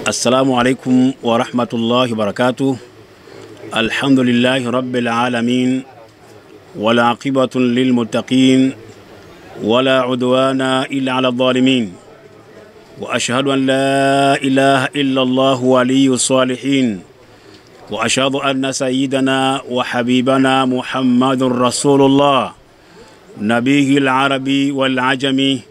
السلام عليكم ورحمة الله وبركاته. الحمد لله رب العالمين والعاقبة للمتقين ولا عدوان إلا على الظالمين، وأشهد أن لا إله إلا الله ولي الصالحين، وأشهد أن سيدنا وحبيبنا محمد رسول الله نبيه العربي والعجمي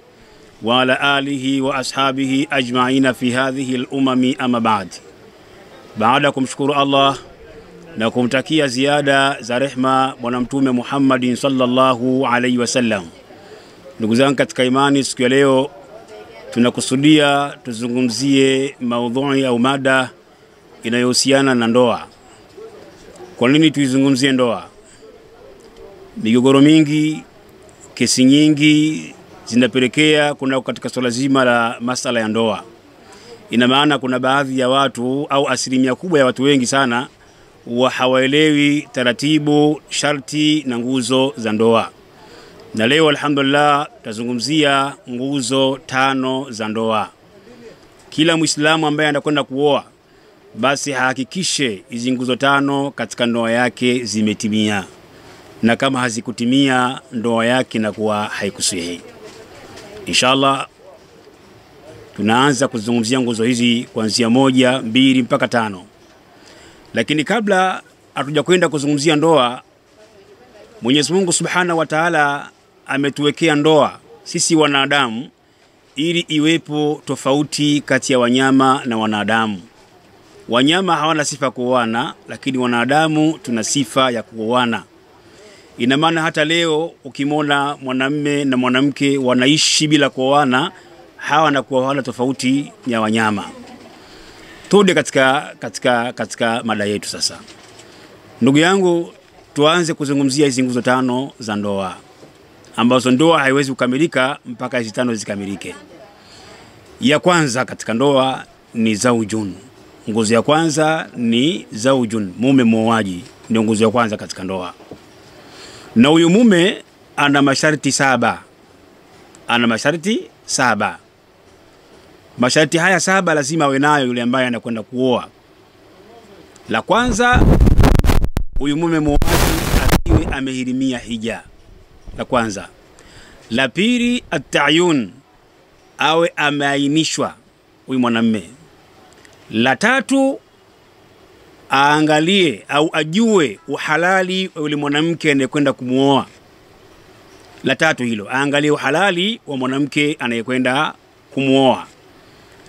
وعلى آله وأصحابه أجمعين في هذه الأمم. أما بعدكم شكر الله na kumtakia ziada za rehma bwana mtume Muhammad sallallahu alaihi wasallam. Ndugu zangu katika imani, siku ya leo tunakusudia tuzungumzie maudhui au mada inayohusiana na ndoa. Kwa nini tuizungumzie ndoa? Migogoro mingi, kesi nyingi zinapelekea kuna katika swala zima la masala ya ndoa. Ina maana kuna baadhi ya watu au asilimia kubwa ya watu wengi sana hawaelewi taratibu, sharti na nguzo za ndoa. Na leo alhamdulillah tazungumzia nguzo 5 za ndoa. Kila Muislamu ambaye anakwenda kuoa basi hakikishe hizi nguzo 5 katika ndoa yake zimetimia, na kama hazikutimia ndoa yake inakuwa haikusihi. Inshallah tunaanza kuzungumzia nguzo hizi kuanzia 1, 2 mpaka 5. Lakini kabla hatujakwenda kuzungumzia ndoa, Mwenyezi Mungu Subhanahu wa Ta'ala ametuwekea ndoa sisi wanadamu ili iwepo tofauti kati ya wanyama na wanadamu. Wanyama hawana sifa kuoana, lakini wanadamu tuna sifa ya kuoana. Ina maana hata leo ukimwona mwanamume na mwanamke wanaishi bila kuoana, hawa na kuoana tofauti ya wanyama. Tude katika mada yetu sasa. Ndugu yangu, tuanze kuzungumzia hizi nguzo 5 za ndoa, ambazo ndoa haiwezi kukamilika mpaka hizi 5 zikamilike. Ya kwanza katika ndoa ni zaujun. Nguzo ya kwanza ni zaujun, mume muoaji, ndio nguzo ya kwanza katika ndoa. Na huyu mume ana masharti 7. Ana masharti 7. Masharti haya 7 lazima awe nayo yule ambaye anakwenda kuoa. La kwanza, huyu mume muoaji asiwe amehirimia hija. La kwanza. La pili, at-ta'yun, awe ameainishwa huyu mwanamume. La tatu, aangalie au ajue uhalali wa yule mwanamke anayekwenda kumuoa. La tatu hilo, aangalie uhalali wa mwanamke anayekwenda kumuoa.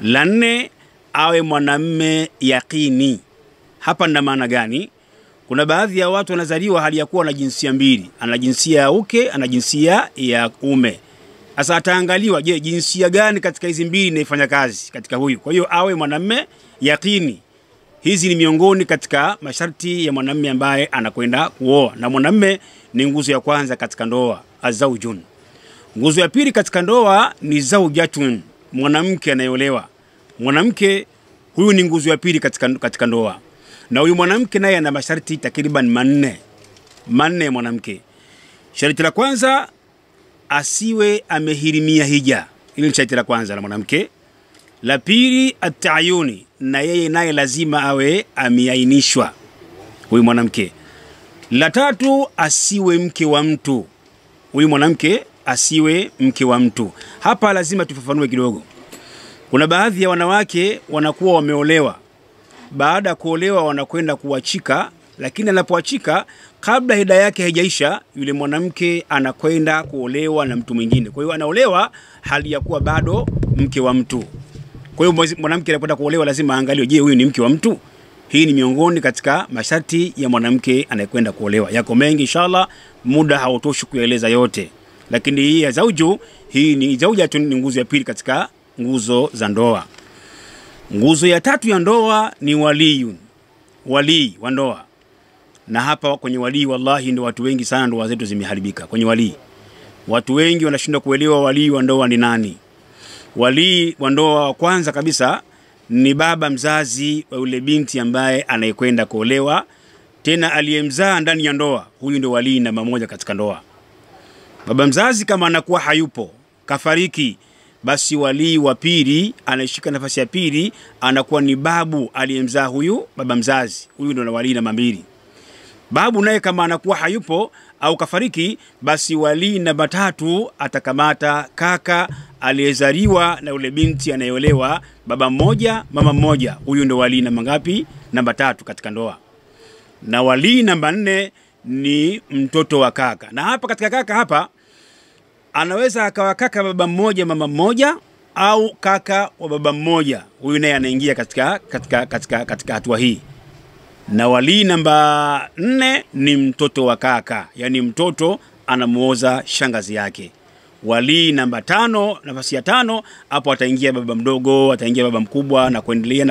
La 4, awe mwanamume yaqini. Hapa nina maana gani? Kuna baadhi ya watu wanazaliwa hali ya kuwa na jinsia mbili, ana jinsia ya uke, ana jinsia ya ume. Sasa ataangaliwa, je, jinsia gani katika hizi mbili inaifanya kazi katika huyu. Kwa hiyo awe mwanamume yaqini. Hizi ni miongoni katika masharti ya mwanamume ambaye anakwenda kuoa. Na mwanamume ni nguzo ya kwanza katika ndoa, azaujun. Nguzo ya pili katika ndoa ni zaujatun, mwanamke anayeolewa. Mwanamke huyu ni nguzo ya pili katika ndoa. Na huyu mwanamke naye ana masharti takriban 4 ya mwanamke. Sharti la kwanza, asiwe amehirimia hija. Hili ni sharti la kwanza la mwanamke. La pili, at-ta'yuni, na yeye naye lazima awe ameainishwa huyu mwanamke. La tatu, asiwe mke wa mtu. Huyu mwanamke asiwe mke wa mtu. Hapa lazima tufafanue kidogo. Kuna baadhi ya wanawake wanakuwa wameolewa, baada ya kuolewa wanakwenda kuachika, lakini anapoachika kabla hida yake haijaisha, yule mwanamke anakwenda kuolewa na mtu mwingine. Kwa hiyo anaolewa hali ya kuwa bado mke wa mtu. Kwa hiyo mwanamke anapoenda kuolewa lazima aangalie, je, huyu ni mke wa mtu? Hii ni miongoni katika masharti ya mwanamke anayekwenda kuolewa. Yako mengi, inshallah muda hautoshi kueleza yote. Lakini hii ya zauju, hii ni zauja, ni nguzo ya pili katika nguzo za ndoa. Nguzo ya 3 ya ndoa ni waliyun, wali wa ndoa. Na hapa kwenye wali, wallahi ndio watu wengi sana ndoa zetu zimeharibika kwenye wali. Watu wengi wanashindwa kuelewa wali wa ndoa ni nani. Wali wa ndoa wa kwanza kabisa ni baba mzazi wa yule binti ambaye anayekwenda kuolewa, tena aliyemzaa ndani ya ndoa. Huyu ndio wali namba 1 katika ndoa. Baba mzazi kama anakuwa hayupo, kafariki, basi wali wa pili anashika nafasi ya pili, anakuwa ni babu aliyemzaa huyu baba mzazi. Huyu ndo wali namba 2. Babu naye kama anakuwa hayupo au kafariki, basi wali namba 3 atakamata kaka aliyezaliwa na ule binti anayeolewa, baba mmoja mama mmoja. Huyu ndo wali namba ngapi? Namba 3 katika ndoa. Na wali namba 4 ni mtoto wa kaka. Na hapa katika kaka hapa anaweza akawa kaka baba mmoja mama mmoja, au kaka wa baba mmoja. Huyu naye anaingia katika hatua hii. Na wali namba 4 ni mtoto wa kaka, yani mtoto anamuoza shangazi yake. Wali namba 5, nafasi ya 5, hapo ataingia baba mdogo, ataingia baba mkubwa na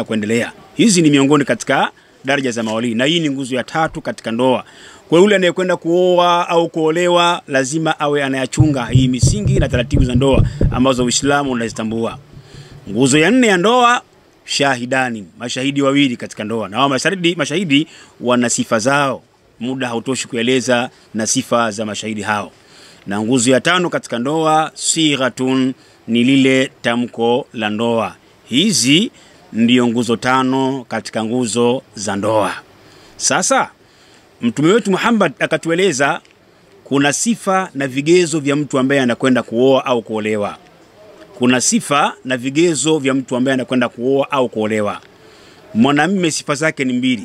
kuendelea. Hizi ni miongoni katika daraja za mawali, na hii ni nguzo ya 3 katika ndoa. Kwa yule anayekwenda kuoa au kuolewa lazima awe anayachunga hii misingi na taratibu za ndoa ambazo Uislamu unazitambua. Nguzo ya 4 ya ndoa, shahidani, mashahidi wawili katika ndoa. Na hao mashahidi wana sifa zao, muda hautoshi kueleza na sifa za mashahidi hao. Na nguzo ya 5 katika ndoa, sighatun, ni lile tamko la ndoa. Hizi ndio nguzo 5 katika nguzo za ndoa. Sasa Mtume wetu Muhammad akatueleza kuna sifa na vigezo vya mtu ambaye anakwenda kuoa au kuolewa. Kuna sifa na vigezo vya mtu ambaye anakwenda kuoa au kuolewa. Mwanamume sifa zake ni 2.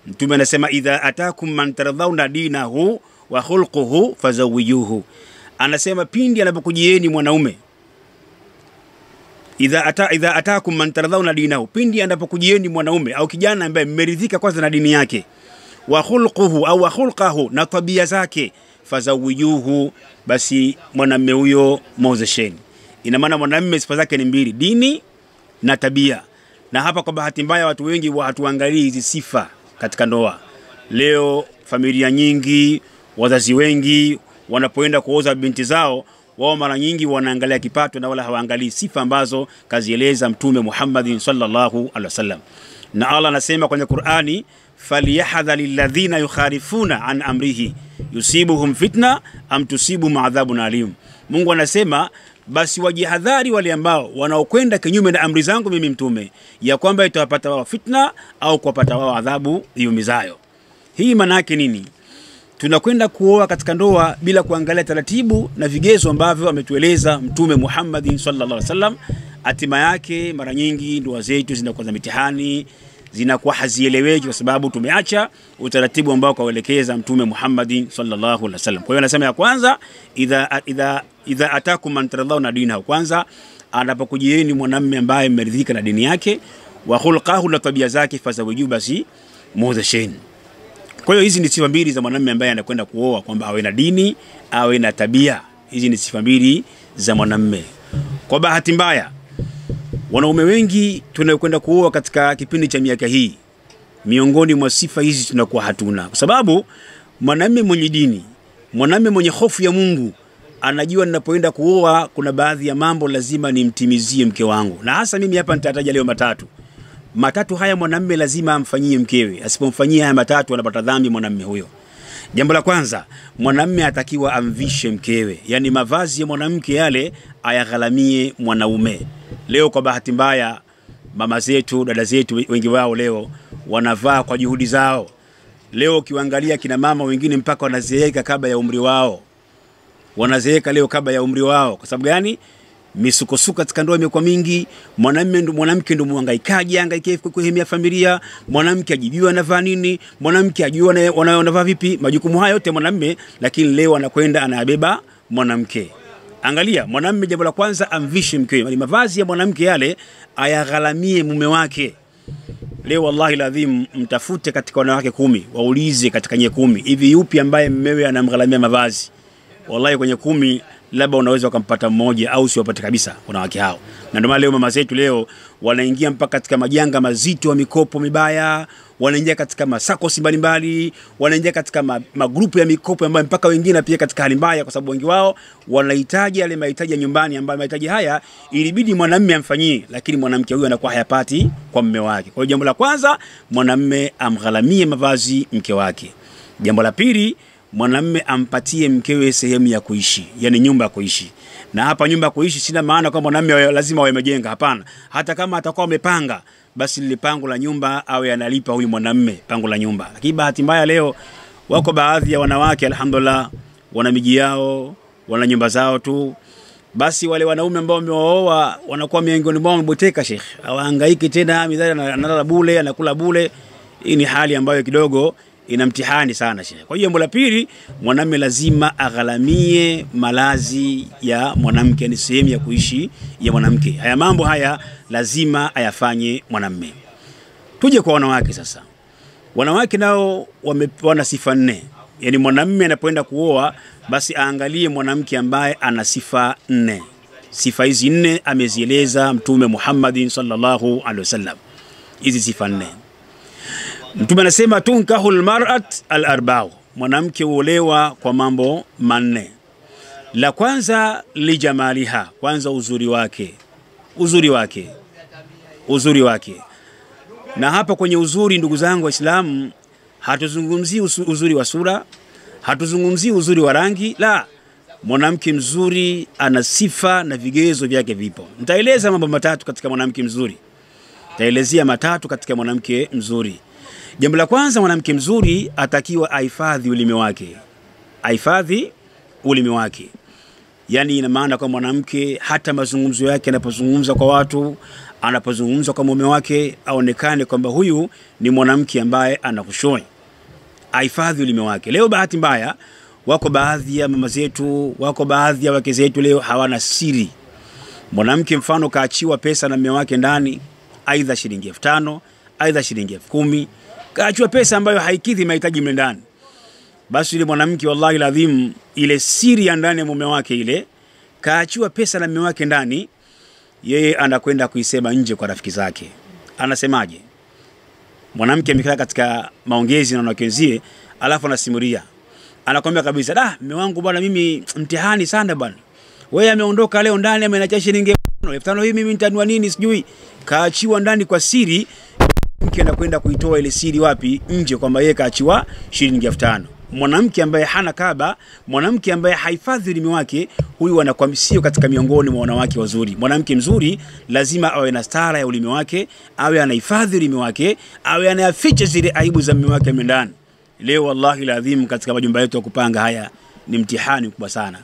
Mtume anasema idha atakum man taradhauna dinahu wa khulquhu fazawijuhu. Anasema pindi anapokujieni mwanaume, idha atakum man taradhauna dinahu, pindi anapokujieni mwanaume au kijana ambaye mmeridhika kwanza na dini yake, wa khulquhu au wa khulqahu, na tabia zake, fazawijuhu, basi mwanamume huyo muozesheni. Ina maana mwanamume sifa zake ni 2, dini na tabia. Na hapa kwa bahati mbaya watu wengi hatuangalii hizi sifa katika ndoa. Leo familia nyingi, wazazi wengi wanapoenda kuoza binti zao, wao mara nyingi wanaangalia kipato na wala hawaangalii sifa ambazo kazieleza Mtume Muhammad sallallahu alaihi wasallam. Na Allah anasema kwenye Qur'ani, falyahdharil ladhina yukharifuna an amrihi yusibuhum fitna am tusibuhum adhabun alim. Mungu anasema basi wajihadhari wale ambao wanaokwenda kinyume na amri zangu mimi Mtume, ya kwamba itawapata wao fitna au kuwapata wao adhabu iumizayo. Hii maana yake nini? Tunakwenda kuoa katika ndoa bila kuangalia taratibu na vigezo ambavyo ametueleza Mtume Muhammad sallallahu alaihi wasallam. Hatima yake mara nyingi ndoa zetu zinakuwa za mitihani, zinakuwa hazieleweki kwa sababu tumeacha utaratibu ambao kaelekeza Mtume Muhammad sallallahu alaihi wasallam. Kwa hiyo anasema ya kwanza, idha atakum man taradhauna dinahu, kwanza anapokujieni mwanamume ambaye mmeridhika na dini yake, wa khulqahu, na tabia zake, fazawijuhu, basi muozesheni. Kwa hiyo hizi ni sifa 2 za mwanamume ambaye anakwenda kuoa, kwamba awe na dini, awe na tabia. Hizi ni sifa 2 za mwanamume. Kwa bahati mbaya wanaume wengi tunakwenda kuoa katika kipindi cha miaka hii, miongoni mwa sifa hizi tunakuwa hatuna. Kwa sababu mwanamume mwenye dini, mwanamume mwenye hofu ya Mungu, anajua ninapoenda kuoa kuna baadhi ya mambo lazima nimtimizie mke wangu. Na hasa mimi hapa nitataja leo matatu haya mwanamume lazima amfanyie mkewe. Asipomfanyia haya matatu anapata dhambi mwanamume huyo. Jambo la kwanza, mwanamume atakiwa amvishe mkewe, yani mavazi ya mwanamke yale ayaghalamie mwanaume. Leo kwa bahati mbaya mama zetu, dada zetu, wengi wao leo wanavaa kwa juhudi zao. Leo ukiangalia kina mama wengine mpaka wanazeeka kabla ya umri wao. Wanazeeka leo kabla ya umri wao. Kwa sababu gani? Misukosuko katika ndoa imekuwa mingi. Mwanamke ndo muhangaikaji, hangaike kuhemia familia. Mwanamke ajijua anavaa nini, mwanamke ajua anavaa vipi, majukumu haya yote mwanamume, lakini leo anakwenda anabeba mwanamke. Angalia, mwanamume jambo la kwanza amvishe mkewe, mavazi ya mwanamke yale ayaghalamie mume wake. Leo wallahi lazim mtafute katika wanawake 10, waulize katika nye 10, hivi yupi ambaye mmewe anamghalamia mavazi? Wallahi kwenye 10 labda unaweza ukampata mmoja au usiwapate kabisa wanawake hao. Na ndio maana leo mama zetu leo wanaingia mpaka katika majanga mazito wa mikopo mibaya, wanaingia katika masakosi mbalimbali, wanaingia katika magrupu ya mikopo ambayo mpaka wengine pia katika hali mbaya, kwa sababu wengi wao wanahitaji yale mahitaji ya nyumbani ambayo mahitaji haya ilibidi mwanamume amfanyie, lakini mwanamke huyo anakuwa hayapati kwa mume wake. Kwa hiyo jambo la kwanza, mwanamume amghalamie mavazi mke wake. Jambo la pili, mwanamume ampatie mkewe sehemu ya kuishi, yani nyumba ya kuishi. Na hapa nyumba ya kuishi sina maana kwa mwanamume lazima awe amejenga, hapana. Hata kama atakuwa amepanga, basi lile pango la nyumba awe analipa huyu mwanamume pango la nyumba. Lakini bahati mbaya leo wako baadhi ya wanawake alhamdulillah wana miji yao, wana nyumba zao tu. Basi wale wanaume ambao wameoa wanakuwa miongoni mwao mboteka Sheikh. Hawahangaiki tena, midhali analala bure, anakula bure. Hii ni hali ambayo kidogo ina mtihani sana Sheikh. Kwa hiyo jambo la pili, mwanamume lazima agharamie malazi ya mwanamke, ni sehemu ya kuishi ya mwanamke. Haya mambo haya lazima ayafanye mwanamume. Tuje kwa wanawake sasa. Wanawake nao wana sifa 4. Yani mwanamume anapoenda kuoa basi aangalie mwanamke ambaye ana sifa 4. Sifa hizi 4 amezieleza Mtume Muhammad sallallahu alaihi wasallam. Hizi sifa 4. Mtume anasema tunkahul mar'at al-arba'u. Mwanamke huolewa kwa mambo 4. La kwanza lijamaliha, kwanza uzuri wake. Uzuri wake. Na hapa kwenye uzuri ndugu zangu Waislamu, hatuzungumzii uzuri wa sura, hatuzungumzii uzuri wa rangi, la. Mwanamke mzuri ana sifa na vigezo vyake vipo. Nitaeleza mambo 3 katika mwanamke mzuri. Nitaelezea 3 katika mwanamke mzuri. Jambo la kwanza, mwanamke mzuri atakiwa ahifadhi ulimi wake. Ahifadhi ulimi wake. Yani ina maana kwa mwanamke hata mazungumzo yake anapozungumza kwa watu, anapozungumza kwa mume wake, aonekane kwamba huyu ni mwanamke ambaye anakushoi. Ahifadhi ulimi wake. Leo bahati mbaya wako baadhi ya mama zetu, wako baadhi ya wake zetu leo hawana siri. Mwanamke mfano kaachiwa pesa na mume wake ndani, aidha shilingi 5,000, aidha shilingi 10,000, kaachiwa pesa ambayo haikidhi mahitaji mle ndani. Basi ile mwanamke wallahi ladhim, ile siri ya ndani ya mume wake ile, kaachiwa pesa na mume wake ndani, yeye anakwenda kuisema nje kwa rafiki zake. Anasemaje? Mwanamke amekaa katika maongezi na wanakenzie, alafu anasimulia. Anakuambia kabisa, mume wangu bwana mimi mtihani sana bwana. Wewe ameondoka leo ndani ameniacha shilingi 5,000 hii, mimi nitanua nini sijui. Kaachiwa ndani kwa siri, mke anakwenda kuitoa ile siri wapi? Nje, kwamba yeye kaachiwa shilingi 5,000. Mwanamke ambaye hana kaba, mwanamke ambaye haifadhi ulimi wake, huyu anakuwa sio katika miongoni mwa wanawake wazuri. Mwanamke mzuri lazima awe na stara ya ulimi wake, awe anahifadhi ulimi wake, awe anayaficha zile aibu za mume wake ndani. Leo wallahi lazim katika majumba yetu ya kupanga haya ni mtihani mkubwa sana.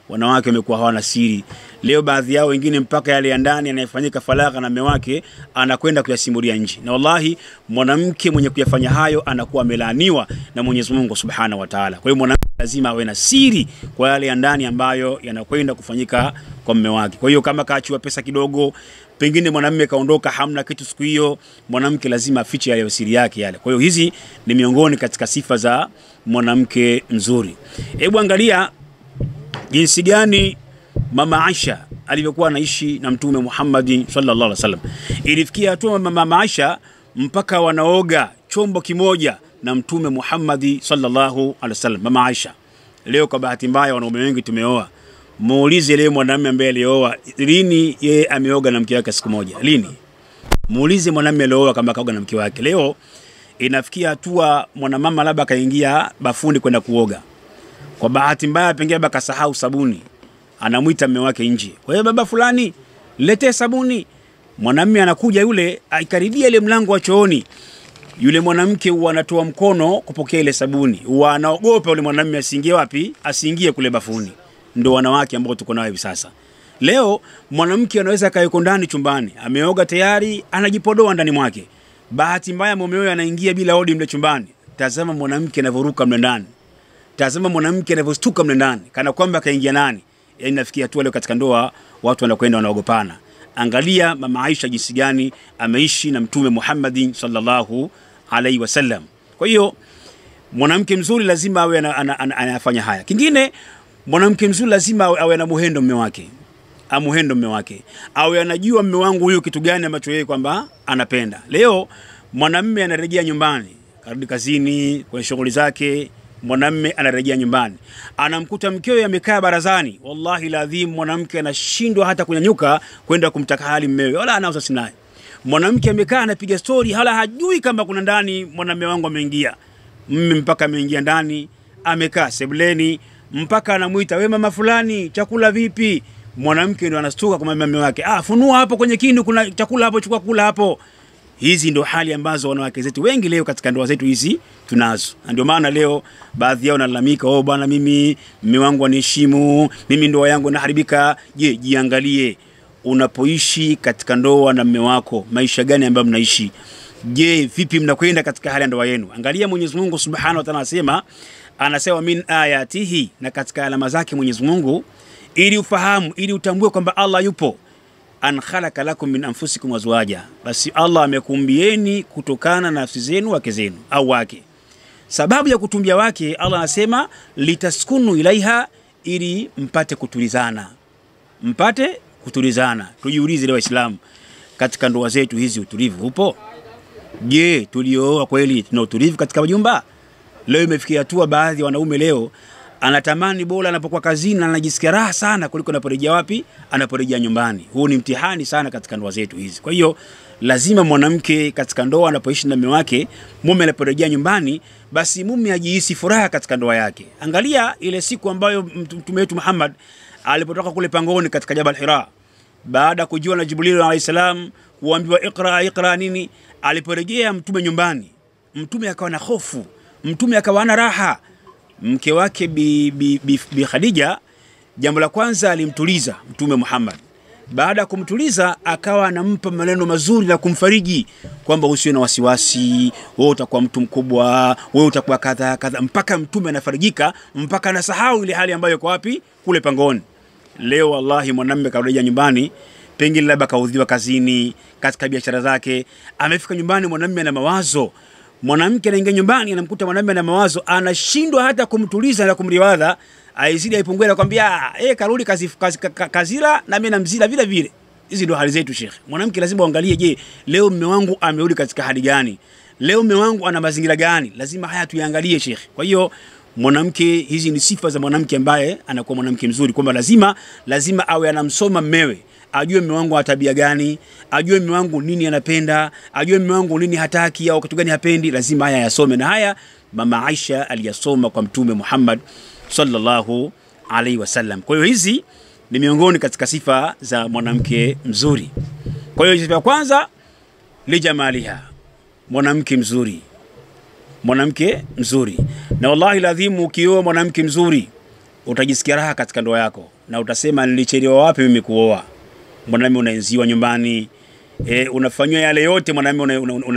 Wanawake wamekuwa hawana siri. Leo baadhi yao wengine mpaka yale ya ndani yanayofanyika falaka na mume wake anakwenda kuyasimulia nje. Na wallahi mwanamke mwenye kuyafanya hayo anakuwa amelaaniwa na Mwenyezi Mungu Subhanahu wa Ta'ala. Kwa hiyo mwanamke lazima awe na siri kwa yale ya ndani ambayo yanakwenda kufanyika kwa mume wake. Kwa hiyo kama kaachiwa pesa kidogo, pengine mwanamume kaondoka hamna kitu siku hiyo, mwanamke lazima afiche yale siri yake yale. Kwa hiyo hizi ni miongoni katika sifa za mwanamke mzuri. Hebu angalia jinsi gani Mama Aisha alivyokuwa anaishi na Mtume Muhammad sallallahu alaihi wasallam. Ilifikia hatua Mama Aisha mpaka wanaoga chombo kimoja na Mtume Muhammad sallallahu alaihi wasallam. Mama Aisha. Leo kwa bahati mbaya wanaume wengi tumeoa. Muulize leo mwanamume ambaye alioa lini yeye ameoga na mke wake siku moja? Lini? Muulize mwanamume alioa kama kaoga na mke wake. Leo inafikia hatua mwanamama labda kaingia bafuni kwenda kuoga. Kwa bahati mbaya pengine baba kasahau sabuni. Anamuita mume wake nje. Wewe baba fulani, lete sabuni. Mwanamume anakuja yule, aikaribia ile mlango wa chooni. Yule mwanamke anatoa mkono kupokea ile sabuni. Anaogopa yule mwanamume asiingie wapi? Asiingie kule bafuni. Ndio wanawake ambao tuko nao hivi sasa. Leo mwanamke anaweza kaeko ndani chumbani, ameoga tayari, anajipodoa ndani mwake. Bahati mbaya mumewe anaingia bila hodi mle chumbani. Tazama mwanamke anavoruka mle ndani. Tazama mwanamke anavostuka mle ndani kana kwamba kaingia nani. Yaani nafikia tu leo katika ndoa watu wanakwenda wanaogopana. Angalia Mama Aisha jinsi gani ameishi na Mtume Muhammad sallallahu alaihi wasallam. Kwa hiyo mwanamke mzuri lazima awe anafanya haya. Kingine, mwanamke mzuri lazima awe na muhendo mume wake. Amuhendo mume wake. Awe anajua mume wangu huyu kitu gani ambacho yeye kwamba anapenda. Leo mwanamume anarejea nyumbani, karudi kazini, kwa shughuli zake, mwanamume anarejea nyumbani. Anamkuta mkewe amekaa barazani. Wallahi lazim mwanamke anashindwa hata kunyanyuka kwenda kumtaka hali mumewe. Wala anauza sinaye. Mwanamke amekaa anapiga story, hala hajui kama kuna ndani mwanamume wangu ameingia. Mume mpaka ameingia ndani, amekaa sebuleni, mpaka anamuita, "We mama fulani, chakula vipi?" Mwanamke ndio anastuka kwa mume wake, "Funua hapo kwenye kindu kuna chakula hapo, chukua kula hapo." Hizi ndio hali ambazo wanawake zetu wengi leo katika ndoa zetu hizi tunazo. Ndio maana leo baadhi yao wanalalamika, bwana mimi mume wangu aniheshimu, mimi ndoa yangu inaharibika. Je, jiangalie unapoishi katika ndoa na mume wako, maisha gani ambayo mnaishi? Je, vipi mnakwenda katika hali ya ndoa yenu? Angalia Mwenyezi Mungu Subhanahu wa Ta'ala anasema min ayatihi, na katika alama zake Mwenyezi Mungu, ili ufahamu, ili utambue kwamba Allah yupo, an khalaqa lakum min anfusikum azwaja, basi Allah amekumbieni kutokana na nafsi zenu wake zenu au wake. Sababu ya kutumbia wake, Allah anasema litaskunu ilaiha, ili mpate kutulizana. Mpate kutulizana. Tujiulize leo Waislamu, katika ndoa zetu hizi utulivu upo? Je, tulioa kweli tuna utulivu katika majumba? Leo imefikia hatua baadhi ya wanaume leo anatamani bora anapokuwa kazini na anajisikia raha sana kuliko anaporejea wapi? Anaporejea nyumbani. Huu ni mtihani sana katika ndoa zetu hizi. Kwa hiyo lazima mwanamke katika ndoa anapoishi na mume wake, mume anaporejea nyumbani, basi mume ajihisi furaha katika ndoa yake. Angalia ile siku ambayo mtume wetu Muhammad alipotoka kule pangoni katika Jabal Hira, baada kujiwa na Jibril alayhi salam kuambiwa iqra nini, aliporejea mtume nyumbani, mtume akawa na hofu, mtume akawa na raha. Mke wake bi Khadija, jambo la kwanza alimtuliza mtume Muhammad. Baada ya kumtuliza akawa anampa maneno mazuri na kumfariji kwamba usiwe na wasiwasi, wewe utakuwa mtu mkubwa, wewe utakuwa kadha kadha, mpaka mtume anafarijika, mpaka anasahau ile hali ambayo iko wapi? Kule pangoni. Leo wallahi mwanamume karejea nyumbani, pengine labda kaudhiwa kazini, katika biashara zake, amefika nyumbani mwanamume ana mawazo. Mwanamke anaingia nyumbani anamkuta mwanamume ana mawazo, anashindwa hata kumtuliza na kumriwadha, aizidi aipungue na kwambia karudi kazila na mimi namzila vile vile. Hizi ndio hali zetu Sheikh. Mwanamke lazima uangalie, je, leo mume wangu amerudi katika hali gani? Leo mume wangu ana mazingira gani? Lazima haya tuyaangalie Sheikh. Kwa hiyo mwanamke, hizi ni sifa za mwanamke ambaye anakuwa mwanamke mzuri, kwamba lazima awe anamsoma mmewe, ajue mume wangu ana tabia gani, ajue mume wangu nini anapenda, ajue mume wangu nini hataki au kitu gani hapendi. Lazima haya yasome, na haya mama Aisha aliyasoma kwa mtume Muhammad sallallahu alaihi wasallam. Kwa hiyo hizi ni miongoni katika sifa za mwanamke mzuri. Kwa hiyo sifa ya kwanza, lijamaliha, mwanamke mzuri. Mwanamke mzuri. Na wallahi lazima ukioa mwanamke mzuri utajisikia raha katika ndoa yako, na utasema nilichelewa wapi mimi kuoa. Mwanamume unaenziwa nyumbani, unafanywa yale yote mwanamume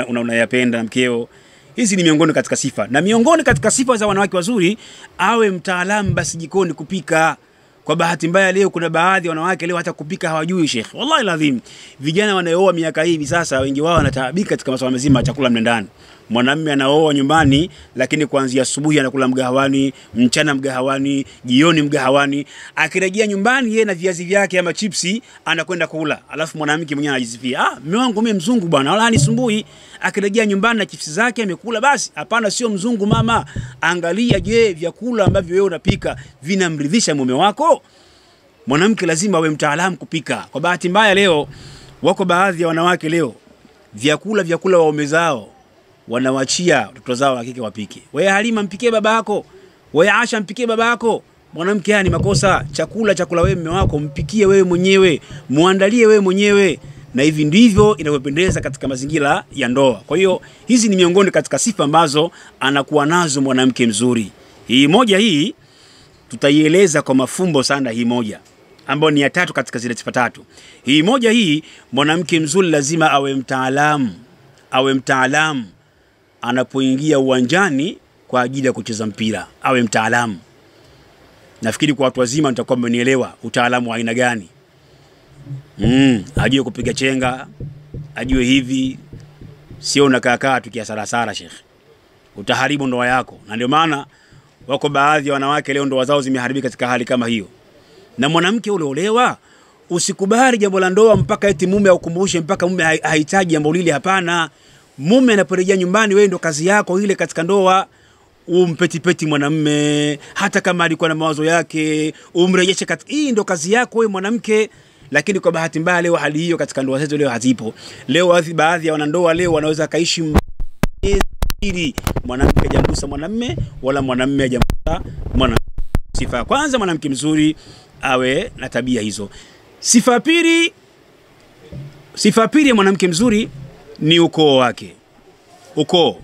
unayapenda na mkeo. Hizi ni miongoni katika sifa. Na miongoni katika sifa za wanawake wazuri, awe mtaalamu basi jikoni kupika. Kwa bahati mbaya leo kuna baadhi ya wanawake leo hata kupika hawajui Sheikh. Wallahi lazim. Vijana wanaoa miaka hii sasa wengi wao wanataabika katika masuala mazima ya chakula mndani. Mwanamume anaoa nyumbani, lakini kuanzia asubuhi anakula mgahawani, mchana mgahawani, jioni mgahawani. Akirejea nyumbani yeye na viazi vyake ama chipsi anakwenda kula. Alafu mwanamke mwenyewe anajisifia, mume wangu mimi mzungu bwana, wala hanisumbui. Akirejea nyumbani na chipsi zake amekula basi. Hapana, sio mzungu mama. Angalia, je, vyakula ambavyo wewe unapika vinamridhisha mume wako? Mwanamke lazima awe mtaalamu kupika. Kwa bahati mbaya leo wako baadhi ya wanawake leo vyakula waume zao wanawachia watoto zao hakika wapike. Wewe Halima mpikie babako, wewe Asha mpikie babako. Mwanamke yani makosa, chakula wewe mume wako mpikie wewe mwenyewe, muandalie wewe mwenyewe. Na hivi ndivyo inavyopendeza katika mazingira ya ndoa. Kwa hiyo hizi ni miongoni katika sifa ambazo anakuwa nazo mwanamke mzuri. Hii moja hii tutaieleza kwa mafumbo sana, hii moja ambayo ni ya tatu katika zile sifa tatu. Hii moja hii, mwanamke mzuri lazima awe mtaalamu anapoingia uwanjani kwa ajili ya kucheza mpira, awe mtaalamu. Nafikiri kwa watu wazima mtakuwa mmenielewa utaalamu wa aina gani. Ajue kupiga chenga, ajue hivi, sio unakaa tukiasara Sheikh. Utaharibu ndoa yako. Na ndio maana wako baadhi ya wanawake leo ndoa zao zimeharibika katika hali kama hiyo. Na mwanamke uleolewa, usikubali jambo la ndoa mpaka eti mume aukumbushe, mpaka mume hahitaji jambo lile. Hapana. Mume anaporejea nyumbani, wewe ndo kazi yako ile katika ndoa, umpeti mwanamume, hata kama alikuwa na mawazo yake, umrejeshe katika. Hii ndo kazi yako wewe mwanamke. Lakini kwa bahati mbaya leo hali hiyo katika ndoa zetu leo hazipo. Leo baadhi ya wanandoa leo wanaweza kaishi ili mwanamke hajamgusa mwanamume wala mwanamume hajamgusa mwanamke. Sifa kwanza, mwanamke mzuri awe na tabia hizo. Sifa pili ya mwanamke mzuri ni ukoo wake. Ukoo.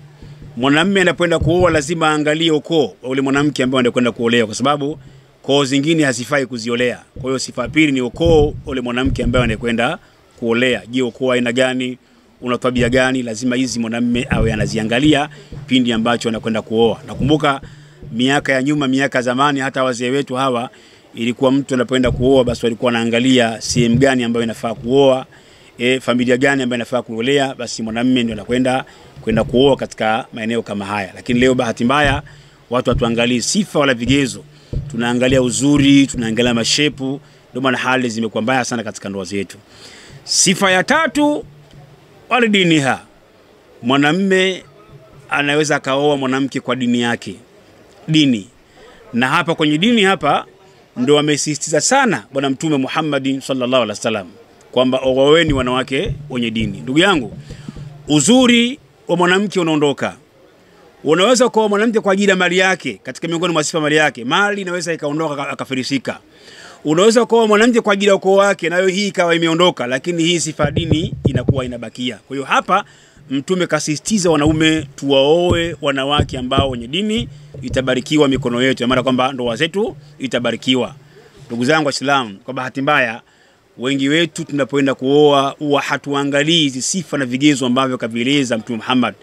Mwanamume anapoenda kuoa lazima aangalie ukoo wa ule mwanamke ambaye anakwenda kuolewa, kwa sababu koo zingine hazifai kuziolea. Kwa hiyo sifa pili ni ukoo ule mwanamke ambaye anakwenda kuolea. Je, ukoo aina gani? Una tabia gani? Lazima hizi mwanamume awe anaziangalia pindi ambacho anakwenda kuoa. Nakumbuka miaka ya nyuma, miaka zamani, hata wazee wetu hawa, ilikuwa mtu anapoenda kuoa basi walikuwa wanaangalia sehemu gani ambayo inafaa kuoa, familia gani ambayo inafaa kuolea, basi mwanamume ndio anakwenda kuoa katika maeneo kama haya. Lakini leo bahati mbaya watu hatuangalii sifa wala vigezo. Tunaangalia uzuri, tunaangalia mashepu, ndio maana hali zimekuwa mbaya sana katika ndoa zetu. Sifa ya tatu, wale diniha. Mwanamume anaweza kaoa mwanamke kwa dini yake. Dini. Na hapa kwenye dini hapa ndio amesisitiza sana Bwana Mtume Muhammad sallallahu alaihi wasallam kwamba oweni wanawake wenye dini. Ndugu yangu, uzuri wa mwanamke unaondoka. Unaweza kuoa mwanamke kwa ajili ya mali yake, katika miongoni mwa sifa mali yake. Mali inaweza ikaondoka akafirisika. Unaweza kuoa mwanamke kwa ajili ya ukoo wake, nayo hii ikawa imeondoka, lakini hii sifa dini inakuwa inabakia. Kwa hiyo hapa Mtume kasisitiza wanaume tuwaoe wanawake ambao wenye dini, itabarikiwa mikono yetu, maana kwamba ndoa zetu itabarikiwa. Ndugu zangu Waislamu, kwa bahati mbaya wengi wetu tunapoenda kuoa huwa hatuangalii hizi sifa na vigezo ambavyo kavieleza Mtume Muhammad.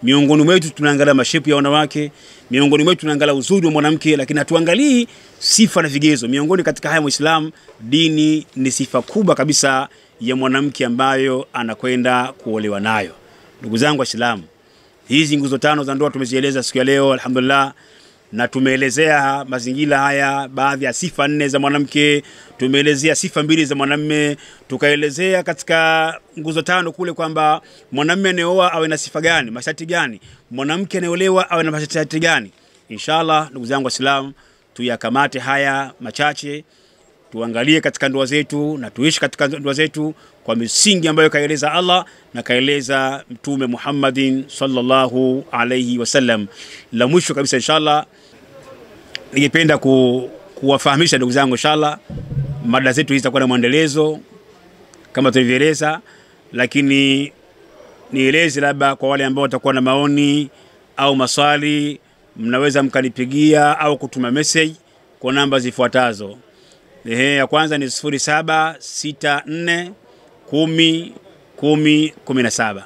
Miongoni mwetu tunaangalia mashepu ya wanawake, miongoni mwetu tunaangalia uzuri wa mwanamke, lakini hatuangalii sifa na vigezo. Miongoni katika haya Muislamu, dini ni sifa kubwa kabisa ya mwanamke ambayo anakwenda kuolewa nayo. Ndugu zangu Waislamu, hizi nguzo tano za ndoa tumezieleza siku ya leo alhamdulillah, na tumeelezea mazingira haya, baadhi ya sifa 4 za mwanamke, tumeelezea sifa 2 za mwanamume, tukaelezea katika nguzo 5 kule kwamba mwanamume anayeoa awe na sifa gani, masharti gani, mwanamke anayeolewa awe na masharti gani. Inshallah ndugu zangu Waislamu, tuyakamate haya machache, tuangalie katika ndoa zetu na tuishi katika ndoa zetu kwa misingi ambayo kaeleza Allah na kaeleza Mtume Muhammadin sallallahu alayhi wasallam. La mwisho kabisa inshallah, ningependa kuwafahamisha ndugu zangu, inshallah mada zetu hizi zitakuwa na muendelezo kama tulivyoeleza, lakini nieleze labda kwa wale ambao watakuwa na maoni au maswali, mnaweza mkanipigia au kutuma message kwa namba zifuatazo. Ya kwanza ni 0764 10 10 17.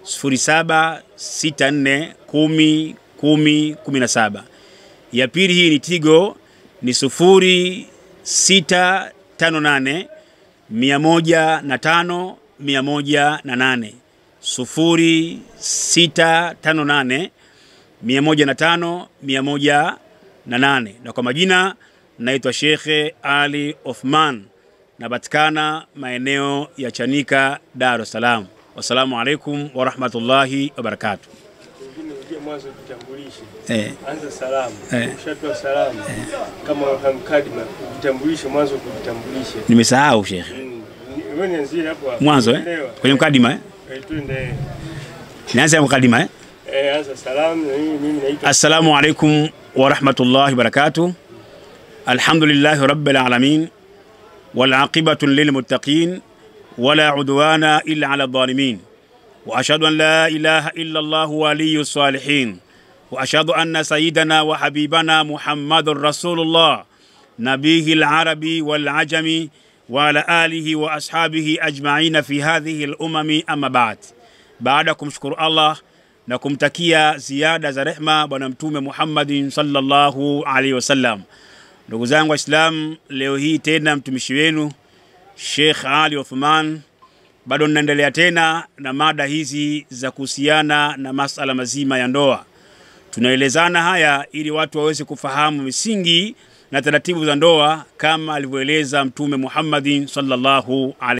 0764 10 10 17. Ya pili hii ni Tigo, ni 0658 105 108. 0658 105 108. Na kwa majina naitwa Sheikh Ali Othman, napatikana maeneo ya Chanika, Dar es Salaam. Wassalamu alaikum wa rahmatullahi wa barakatuh. Mwanzo kutambulisha. Anza salamu. Ukishatoa salamu kama hamkadima kutambulisha, mwanzo kutambulisha. Nimesahau Sheikh. Wewe nianzie hapo mwanzo kwenye mkadima Twende. Nianze mkadima Anza salamu. Mimi naitwa Assalamu alaikum wa rahmatullahi wa barakatuh. Alhamdulillahi rabbil alamin wal aqibatu lil muttaqin wala udwana illa ala dhalimin. وأشهد أن لا إله إلا الله ولي الصالحين وأشهد أن سيدنا وحبيبنا محمد رسول الله نبيه العربي والعجمي وعلى آله وأصحابه أجمعين في هذه الأمم. أما بعدكم شكر الله نكم تكيا زيادة زرحمة بنمتوم محمد صلى الله عليه وسلم. ndugu zangu Waislamu, leo hii tena mtumishi wenu Sheikh Ali Othman bado ninaendelea tena na mada hizi za kuhusiana na masuala mazima ya ndoa. Tunaelezana haya ili watu waweze kufahamu misingi na taratibu za ndoa kama alivyoeleza Mtume Muhammadin sallallahu alaihi